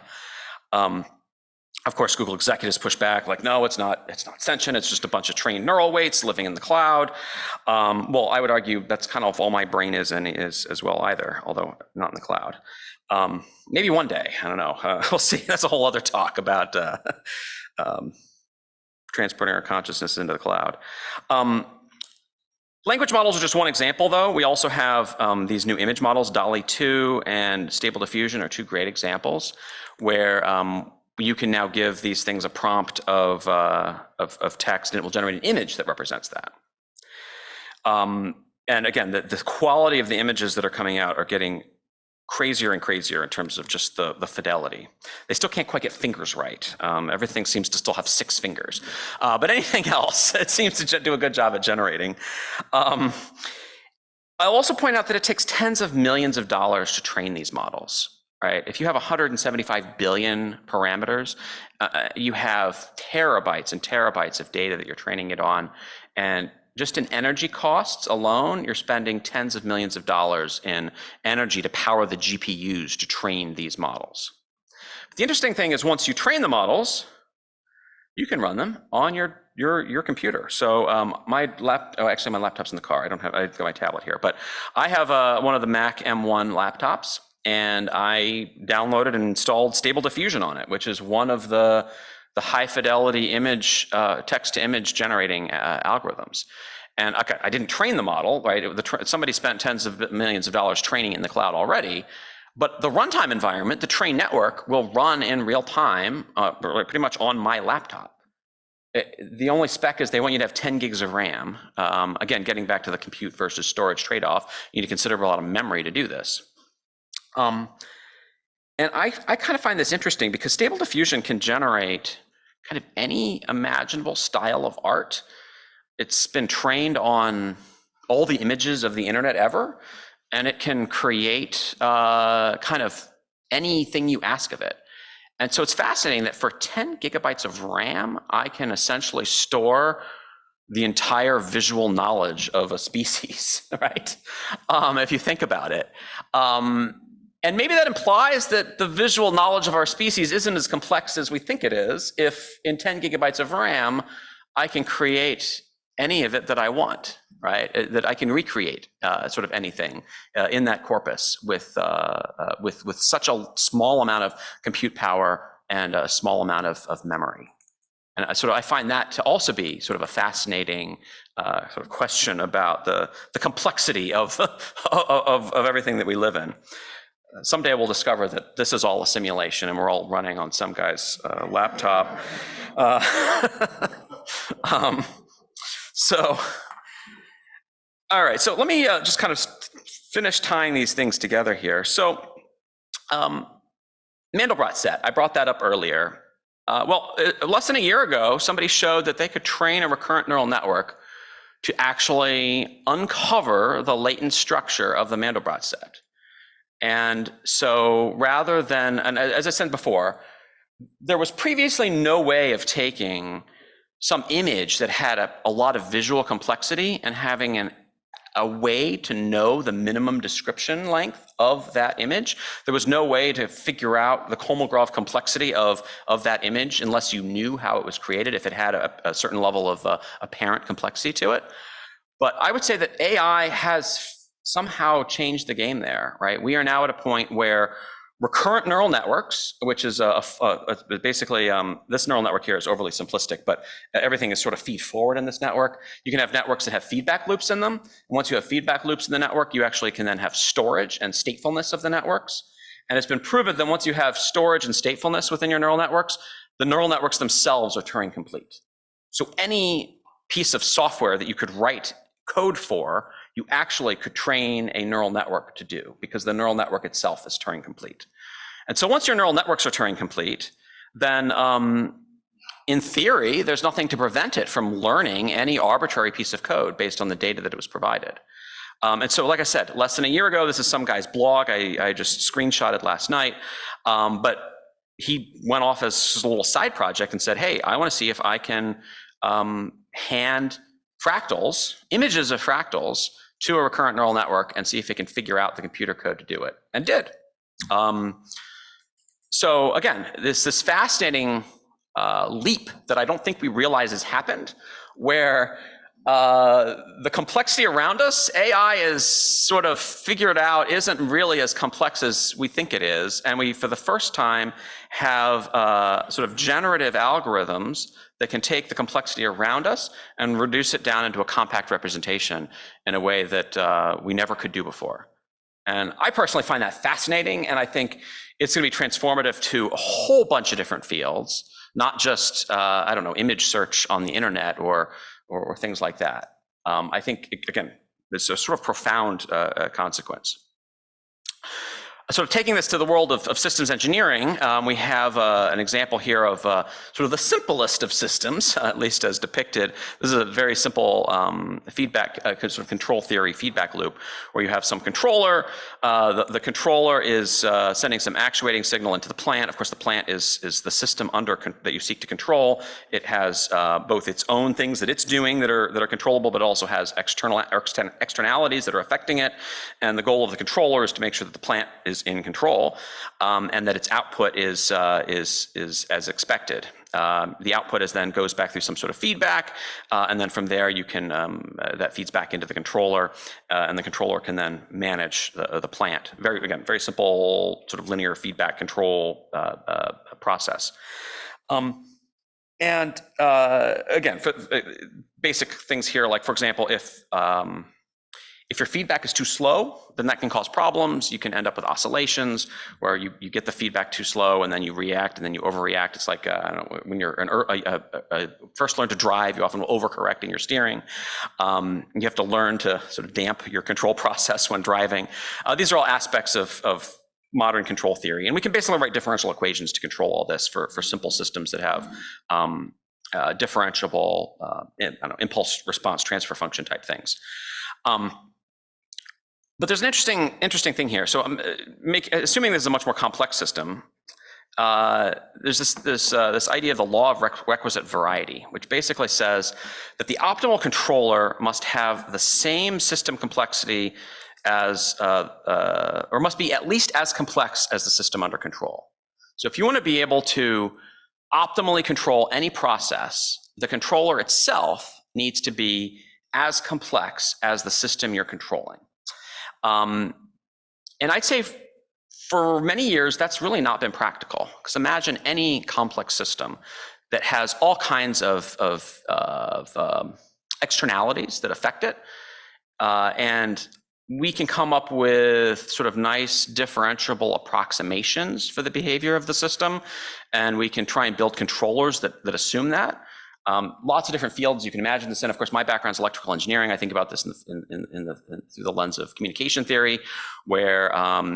Of course, Google executives push back, like, no, it's not sentient. It's just a bunch of trained neural weights living in the cloud. Well, I would argue that's kind of all my brain is as well either, although not in the cloud. Maybe one day, I don't know. We'll see. That's a whole other talk about transporting our consciousness into the cloud. Language models are just one example, though. We also have these new image models, DALL-E 2 and Stable Diffusion are two great examples where you can now give these things a prompt of text, and it will generate an image that represents that. And again, the quality of the images that are coming out are getting crazier and crazier in terms of just the fidelity. They still can't quite get fingers right. Everything seems to still have 6 fingers. But anything else, it seems to do a good job at generating. I'll also point out that it takes tens of millions of dollars to train these models. Right? If you have 175 billion parameters, you have terabytes and terabytes of data that you're training it on. And just in energy costs alone, you're spending tens of millions of dollars in energy to power the GPUs to train these models. But the interesting thing is once you train the models, you can run them on your computer. So actually my laptop's in the car. I've got my tablet here, but I have one of the Mac M1 laptops. And I downloaded and installed Stable Diffusion on it, which is one of the high fidelity image, text to image generating algorithms. And okay, I didn't train the model, right? Somebody spent tens of millions of dollars training in the cloud already, but the runtime environment, the train network, will run in real time, pretty much on my laptop. The only spec is they want you to have 10 gigs of RAM. Again, getting back to the compute versus storage trade-off, you need to consider a lot of memory to do this. And I kind of find this interesting because Stable Diffusion can generate kind of any imaginable style of art. It's been trained on all the images of the internet ever, and it can create kind of anything you ask of it. And so it's fascinating that for 10 gigabytes of RAM, I can essentially store the entire visual knowledge of a species, right? If you think about it. And maybe that implies that the visual knowledge of our species isn't as complex as we think it is, if in 10 gigabytes of RAM, I can create any of it that I want, right? That I can recreate sort of anything in that corpus with such a small amount of compute power and a small amount of memory. And I find that to also be sort of a fascinating sort of question about the complexity of everything that we live in. Someday we'll discover that this is all a simulation and we're all running on some guy's laptop. All right, so let me just kind of finish tying these things together here. So Mandelbrot set, I brought that up earlier. Less than a year ago, somebody showed that they could train a recurrent neural network to actually uncover the latent structure of the Mandelbrot set. And so rather than, and as I said before, there was previously no way of taking some image that had a lot of visual complexity and having a way to know the minimum description length of that image. There was no way to figure out the Kolmogorov complexity of that image unless you knew how it was created, if it had a certain level of apparent complexity to it. But I would say that AI has somehow changed the game there, right? We are now at a point where recurrent neural networks, which is basically, this neural network here is overly simplistic, but everything is sort of feed forward in this network. You can have networks that have feedback loops in them. And once you have feedback loops in the network, you actually can then have storage and statefulness of the networks. And it's been proven that once you have storage and statefulness within your neural networks, the neural networks themselves are Turing complete. So any piece of software that you could write code for, you actually could train a neural network to do, because the neural network itself is Turing complete. And so once your neural networks are Turing complete, then in theory, there's nothing to prevent it from learning any arbitrary piece of code based on the data that it was provided. And so, like I said, less than a year ago, this is some guy's blog. I just screenshotted last night. But he went off as a little side project and said, hey, I want to see if I can hand fractals, images of fractals, to a recurrent neural network and see if it can figure out the computer code to do it, and did. So again, this fascinating leap that I don't think we realize has happened, where the complexity around us, AI is sort of figured out, isn't really as complex as we think it is. And we, for the first time, have sort of generative algorithms that can take the complexity around us and reduce it down into a compact representation in a way that we never could do before. And I personally find that fascinating, and I think it's going to be transformative to a whole bunch of different fields, not just, I don't know, image search on the internet or things like that. I think, again, there's a sort of profound consequence. Sort of taking this to the world of systems engineering, we have an example here of sort of the simplest of systems, at least as depicted. This is a very simple feedback, sort of control theory feedback loop, where you have some controller. The controller is sending some actuating signal into the plant. Of course, the plant is the system that you seek to control. It has both its own things that it's doing that are controllable, but it also has externalities that are affecting it. And the goal of the controller is to make sure that the plant is in control, and that its output is as expected. The output then goes back through some sort of feedback, and then from there you can that feeds back into the controller, and the controller can then manage the plant. Very simple sort of linear feedback control process. And again, for basic things here, like for example, if your feedback is too slow, then that can cause problems. You can end up with oscillations where you get the feedback too slow and then you react and then you overreact. It's like I don't know, when you're first learn to drive, you often will overcorrect in your steering. You have to learn to sort of damp your control process when driving. These are all aspects of modern control theory. And we can basically write differential equations to control all this for simple systems that have differentiable impulse response transfer function type things. But there's an interesting thing here. So assuming this is a much more complex system, there's this idea of the law of requisite variety, which basically says that the optimal controller must have the same system complexity as, or must be at least as complex as the system under control. So if you want to be able to optimally control any process, the controller itself needs to be as complex as the system you're controlling. And I'd say for many years, that's really not been practical. Because imagine any complex system that has all kinds of externalities that affect it. And we can come up with sort of nice differentiable approximations for the behavior of the system. And we can try and build controllers that assume that. Lots of different fields you can imagine this in. Of course, my background is electrical engineering. I think about this through the lens of communication theory, where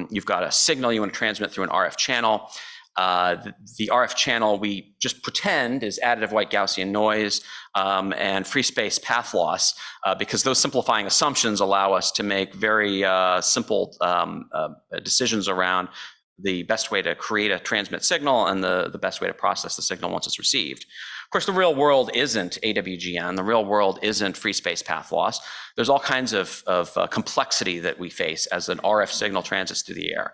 you've got a signal you want to transmit through an RF channel. The RF channel we just pretend is additive white Gaussian noise and free space path loss, because those simplifying assumptions allow us to make very simple decisions around the best way to create a transmit signal and the best way to process the signal once it's received. Of course, the real world isn't AWGN. The real world isn't free space path loss. There's all kinds of complexity that we face as an RF signal transits through the air.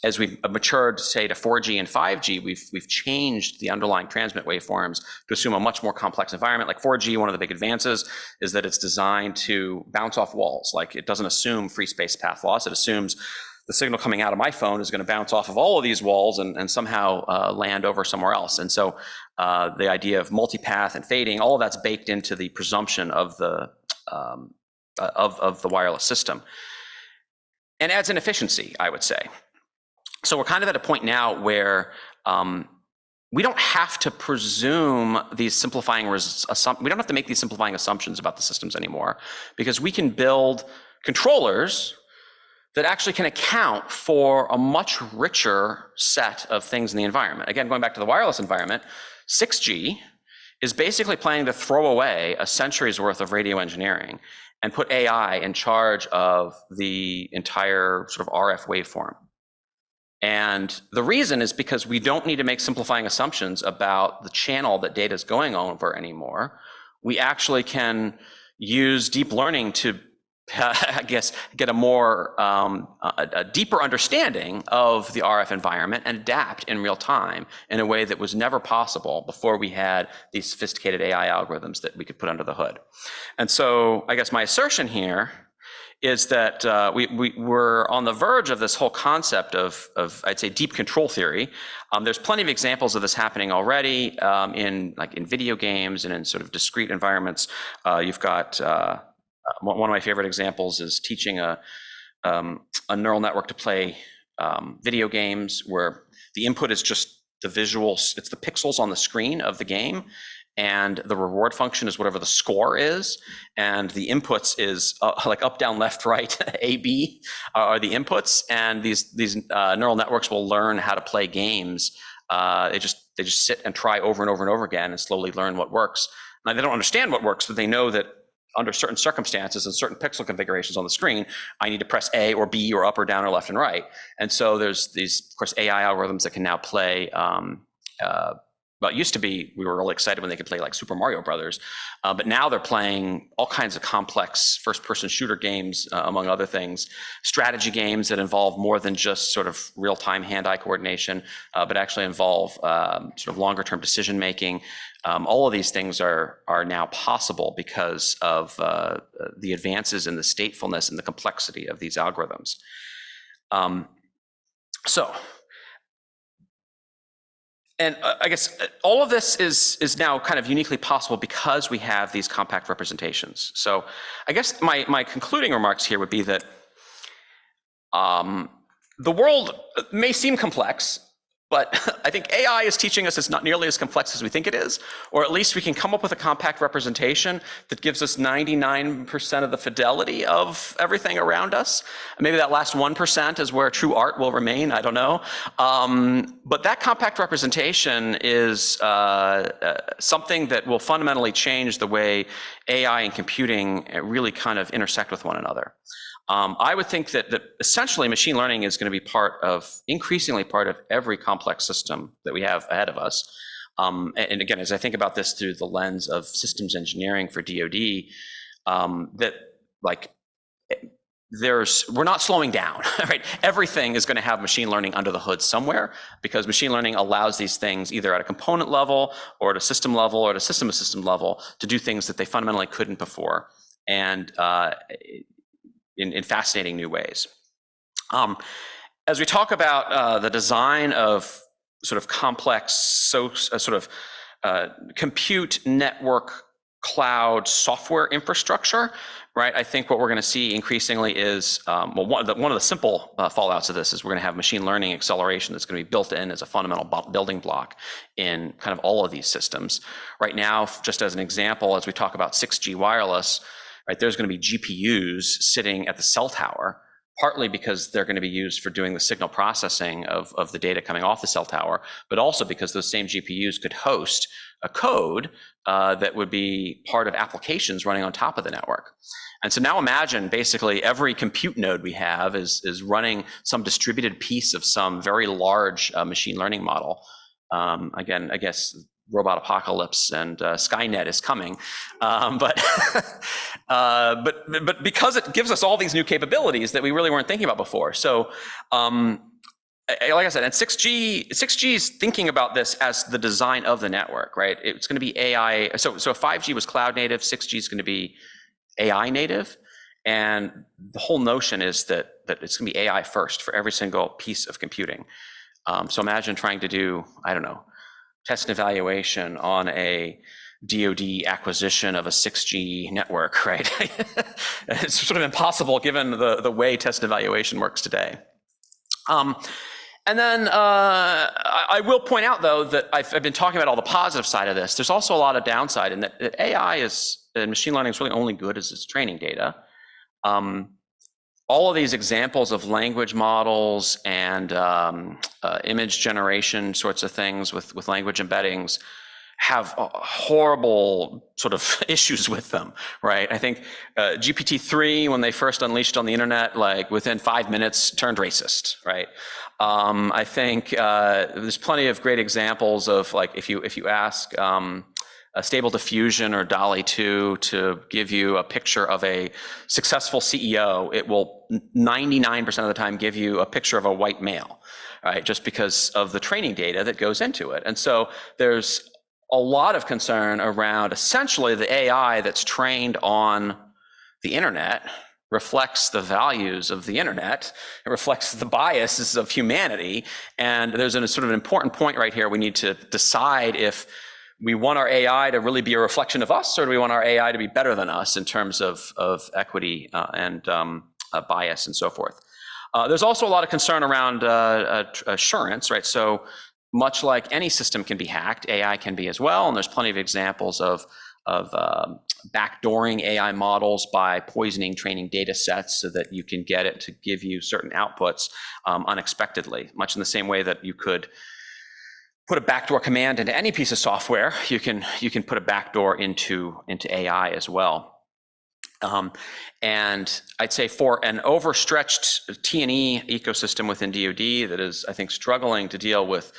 As we've matured, say, to 4G and 5G, we've changed the underlying transmit waveforms to assume a much more complex environment. Like 4G, one of the big advances is that it's designed to bounce off walls. Like it doesn't assume free space path loss. It assumes the signal coming out of my phone is going to bounce off of all of these walls and somehow land over somewhere else. And so the idea of multipath and fading, all of that's baked into the presumption of the wireless system, and adds an efficiency, I would say. So we're kind of at a point now where we don't have to presume these simplifying we don't have to make these simplifying assumptions about the systems anymore, because we can build controllers that actually can account for a much richer set of things in the environment. Again, going back to the wireless environment, 6G is basically planning to throw away a century's worth of radio engineering and put AI in charge of the entire sort of RF waveform. And the reason is because we don't need to make simplifying assumptions about the channel that data is going over anymore. We actually can use deep learning to, I guess, get a more, a deeper understanding of the RF environment and adapt in real time in a way that was never possible before we had these sophisticated AI algorithms that we could put under the hood. And so I guess my assertion here is that we're on the verge of this whole concept of I'd say deep control theory. There's plenty of examples of this happening already in video games and in sort of discrete environments. You've got one of my favorite examples is teaching a neural network to play video games where the input is just the visuals, it's the pixels on the screen of the game, and the reward function is whatever the score is, and the inputs is like up, down, left, right, A, B are the inputs, and these neural networks will learn how to play games. They just sit and try over and over and over again and slowly learn what works. Now they don't understand what works, but they know that under certain circumstances and certain pixel configurations on the screen, I need to press A or B or up or down or left and right. And so there's these, of course, AI algorithms that can now play well, it used to be, we were really excited when they could play like Super Mario Brothers, but now they're playing all kinds of complex first-person shooter games, among other things, strategy games that involve more than just sort of real-time hand-eye coordination, but actually involve sort of longer-term decision-making. All of these things are now possible because of the advances in the statefulness and the complexity of these algorithms. And I guess all of this is now kind of uniquely possible because we have these compact representations. So I guess my concluding remarks here would be that the world may seem complex, but I think AI is teaching us it's not nearly as complex as we think it is, or at least we can come up with a compact representation that gives us 99% of the fidelity of everything around us. Maybe that last 1% is where true art will remain, I don't know. But that compact representation is something that will fundamentally change the way AI and computing really kind of intersect with one another. I would think that essentially machine learning is going to be increasingly part of every complex system that we have ahead of us. And again, as I think about this through the lens of systems engineering for DoD, we're not slowing down, right? Everything is going to have machine learning under the hood somewhere, because machine learning allows these things either at a component level or at a system level or at a system of system level to do things that they fundamentally couldn't before. And in fascinating new ways. As we talk about the design of sort of complex, compute network cloud software infrastructure, right? I think what we're going to see increasingly is, one of the simple fallouts of this is we're going to have machine learning acceleration that's going to be built in as a fundamental building block in kind of all of these systems. Right now, just as an example, as we talk about 6G wireless, right, there's going to be GPUs sitting at the cell tower, partly because they're going to be used for doing the signal processing of the data coming off the cell tower, but also because those same GPUs could host a code that would be part of applications running on top of the network. And so now imagine basically every compute node we have is running some distributed piece of some very large machine learning model. Again, I guess robot apocalypse and Skynet is coming, but because it gives us all these new capabilities that we really weren't thinking about before. So, like I said, and 6G is thinking about this as the design of the network, right? It's going to be AI. So 5G was cloud native, 6G is going to be AI native, and the whole notion is that it's going to be AI first for every single piece of computing. So imagine trying to do, I don't know, test and evaluation on a DoD acquisition of a 6G network, right? It's sort of impossible given the way test and evaluation works today. And then I will point out, though, that I've been talking about all the positive side of this. There's also a lot of downside in that AI and machine learning is really only good as its training data. All of these examples of language models and image generation sorts of things with language embeddings, have horrible sort of issues with them, right? I think GPT-3, when they first unleashed on the internet, like within 5 minutes turned racist, right? I think there's plenty of great examples of, like, if you ask a Stable Diffusion or DALL-E 2 to give you a picture of a successful CEO, it will 99% of the time give you a picture of a white male, right? Just because of the training data that goes into it. And so there's a lot of concern around essentially the AI that's trained on the internet reflects the values of the internet. It reflects the biases of humanity. And there's a sort of an important point right here. We need to decide if we want our AI to really be a reflection of us, or do we want our AI to be better than us in terms of equity and bias and so forth. There's also a lot of concern around assurance, right? So much like any system can be hacked, AI can be as well. And there's plenty of examples of backdooring AI models by poisoning training data sets so that you can get it to give you certain outputs unexpectedly, much in the same way that you could put a backdoor command into any piece of software. You can put a backdoor into AI as well. And I'd say for an overstretched T&E ecosystem within DoD that is, I think, struggling to deal with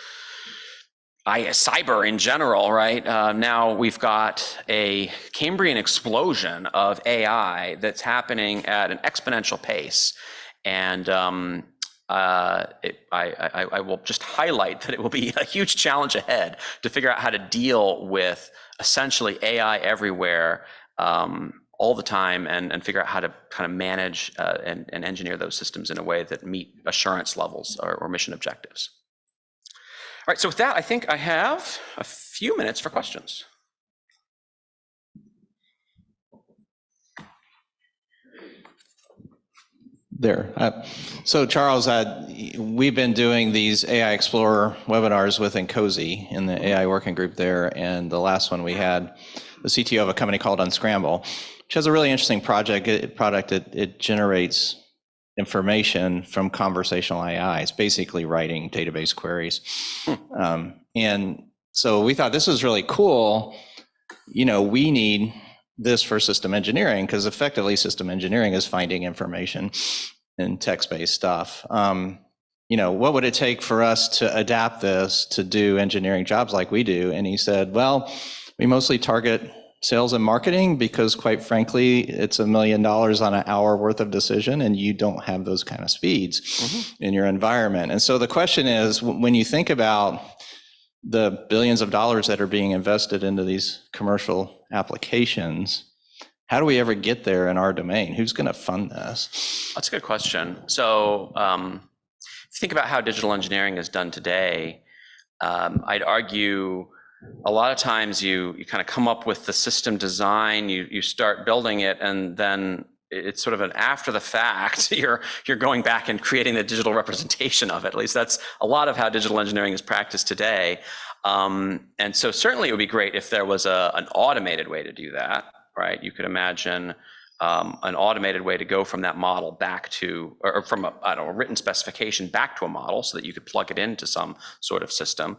cyber in general, right? Now we've got a Cambrian explosion of AI that's happening at an exponential pace, and I will just highlight that it will be a huge challenge ahead to figure out how to deal with essentially AI everywhere all the time, and figure out how to kind of manage and engineer those systems in a way that meet assurance levels or mission objectives. All right, so with that, I think I have a few minutes for questions. There. So Charles, we've been doing these AI Explorer webinars within Cozy in the AI working group there, and the last one we had the CTO of a company called Unscramble, which has a really interesting product. It generates information from conversational AI. It's basically writing database queries. And so we thought this was really cool. You know, we need this for system engineering, because effectively system engineering is finding information in text-based stuff. You know, what would it take for us to adapt this to do engineering jobs like we do? And he said, well, we mostly target sales and marketing because, quite frankly, it's $1 million on an hour worth of decision, and you don't have those kind of speeds in your environment. And so the question is, when you think about the billions of dollars that are being invested into these commercial applications, how do we ever get there in our domain? Who's going to fund this? That's a good question. So if you think about how digital engineering is done today, I'd argue a lot of times you kind of come up with the system design, you start building it, and then it's sort of an after the fact, you're going back and creating the digital representation of it. At least that's a lot of how digital engineering is practiced today. And so certainly it would be great if there was an automated way to do that, right? You could imagine an automated way to go from that model back to, or from a written specification back to a model so that you could plug it into some sort of system.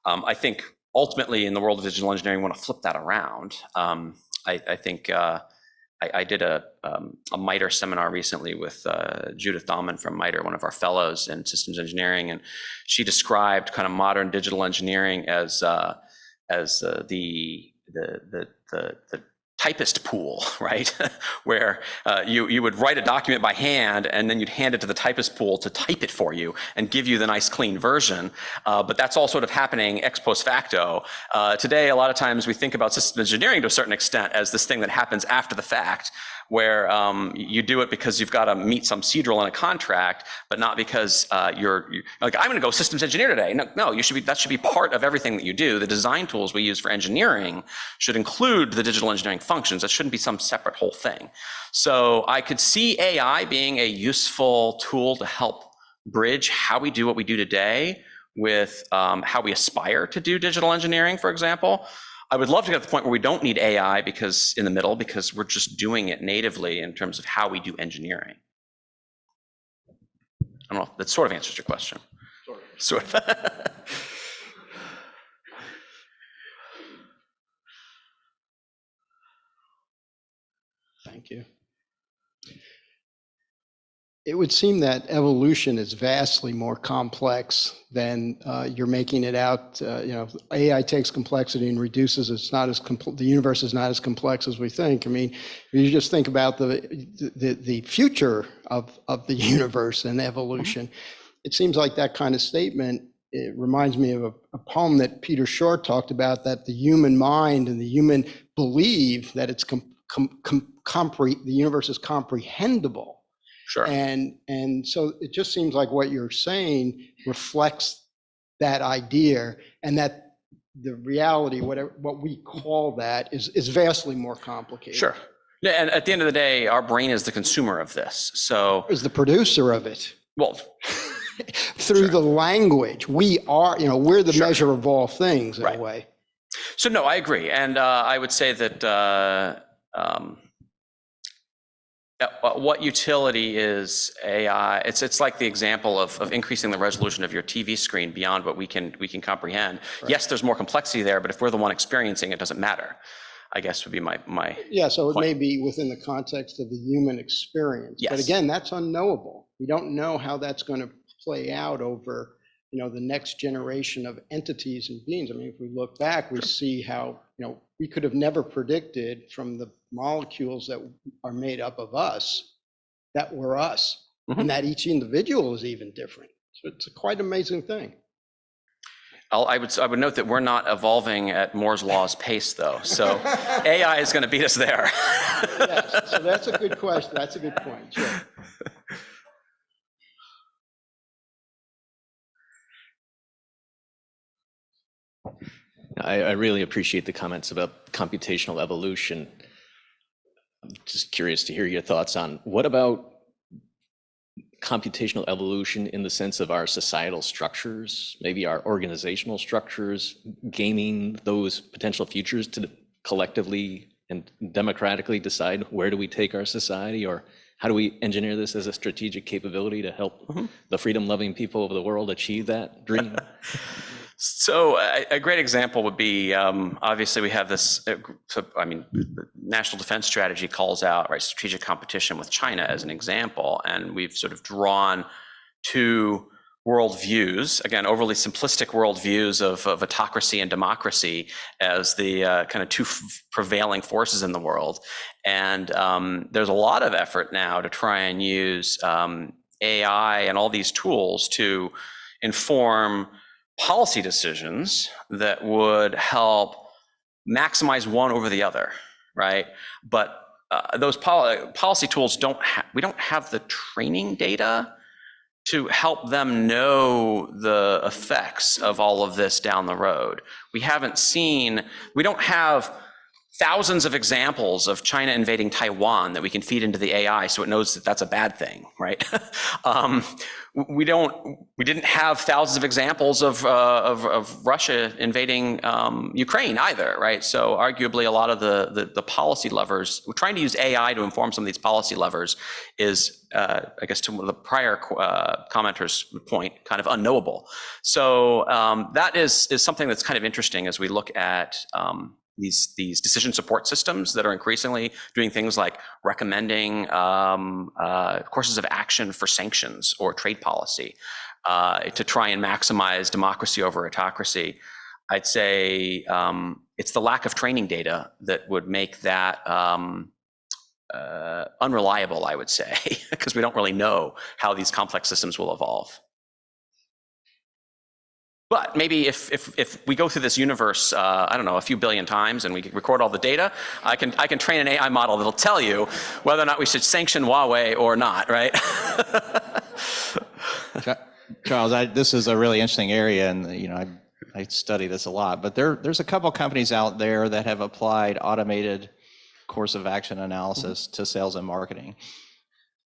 I think ultimately in the world of digital engineering, we want to flip that around. I think I did a MITRE seminar recently with Judith Dahlman from MITRE, one of our fellows in systems engineering, and she described kind of modern digital engineering as the typist pool, right? Where you would write a document by hand, and then you'd hand it to the typist pool to type it for you and give you the nice clean version. But that's all sort of happening ex post facto. Today, a lot of times we think about system engineering to a certain extent as this thing that happens after the fact, where you do it because you've got to meet some procedural in a contract, but not because you're like, I'm going to go systems engineer today. No, that should be part of everything that you do. The design tools we use for engineering should include the digital engineering functions. That shouldn't be some separate whole thing. So I could see AI being a useful tool to help bridge how we do what we do today with how we aspire to do digital engineering, for example. I would love to get to the point where we don't need AI because we're just doing it natively in terms of how we do engineering. I don't know if that sort of answers your question. Sort of. Thank you. It would seem that evolution is vastly more complex than you're making it out. AI takes complexity and reduces. It's not as the universe is not as complex as we think. I mean, you just think about the future of the universe and evolution. It seems like that kind of statement. It reminds me of a poem that Peter Short talked about, that the human mind and the human believe that it's the universe is comprehensible. Sure. And so it just seems like what you're saying reflects that idea, and that the reality, what we call that, is vastly more complicated. Sure. Yeah, and at the end of the day, our brain is the consumer of this. So is the producer of it. Well, through the language, we are, we're the measure of all things in a way. So no, I agree, and I would say that what utility is AI? It's like the example of increasing the resolution of your TV screen beyond what we can comprehend. Right. Yes, there's more complexity there, but if we're the one experiencing it, doesn't matter, I guess would be my yeah. So point. It may be within the context of the human experience, yes. But again, that's unknowable. We don't know how that's going to play out over the next generation of entities and beings. I mean, if we look back, we see how we could have never predicted from the molecules that are made up of us that we're us, and that each individual is even different. So it's a quite amazing thing. I would note that we're not evolving at Moore's law's pace, though. So AI is going to beat us there. Yes. So that's a good question. That's a good point. Sure. I really appreciate the comments about computational evolution. I'm just curious to hear your thoughts on what about computational evolution in the sense of our societal structures, maybe our organizational structures, gaming those potential futures to collectively and democratically decide where do we take our society, or how do we engineer this as a strategic capability to help the freedom-loving people of the world achieve that dream? So a great example would be, obviously we have this, the National Defense Strategy calls out strategic competition with China as an example, and we've sort of drawn two worldviews, again, overly simplistic worldviews of autocracy and democracy as the kind of two prevailing forces in the world. And there's a lot of effort now to try and use AI and all these tools to inform policy decisions that would help maximize one over the other, right? But those policy tools we don't have the training data to help them know the effects of all of this down the road. We don't have thousands of examples of China invading Taiwan that we can feed into the AI so it knows that that's a bad thing, right? We didn't have thousands of examples of Russia invading Ukraine either, right? So arguably a lot of the policy levers, we're trying to use AI to inform some of these policy levers is, I guess to the prior commenter's point, kind of unknowable. So that is something that's kind of interesting as we look at these decision support systems that are increasingly doing things like recommending courses of action for sanctions or trade policy to try and maximize democracy over autocracy. I'd say it's the lack of training data that would make that unreliable, I would say, because we don't really know how these complex systems will evolve. But maybe if we go through this universe, I don't know, a few billion times, and we record all the data, I can train an AI model that'll tell you whether or not we should sanction Huawei or not, right? Charles, this is a really interesting area, and I study this a lot. But there's a couple companies out there that have applied automated course of action analysis to sales and marketing.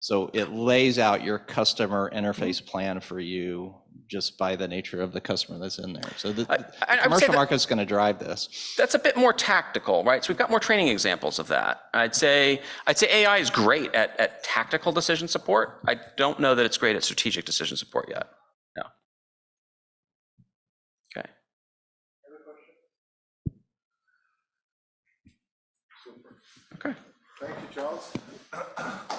So it lays out your customer interface plan for you just by the nature of the customer that's in there. So the commercial market's going to drive this. That's a bit more tactical, right? So we've got more training examples of that. I'd say AI is great at tactical decision support. I don't know that it's great at strategic decision support yet. No. Okay. Okay. Thank you, Charles.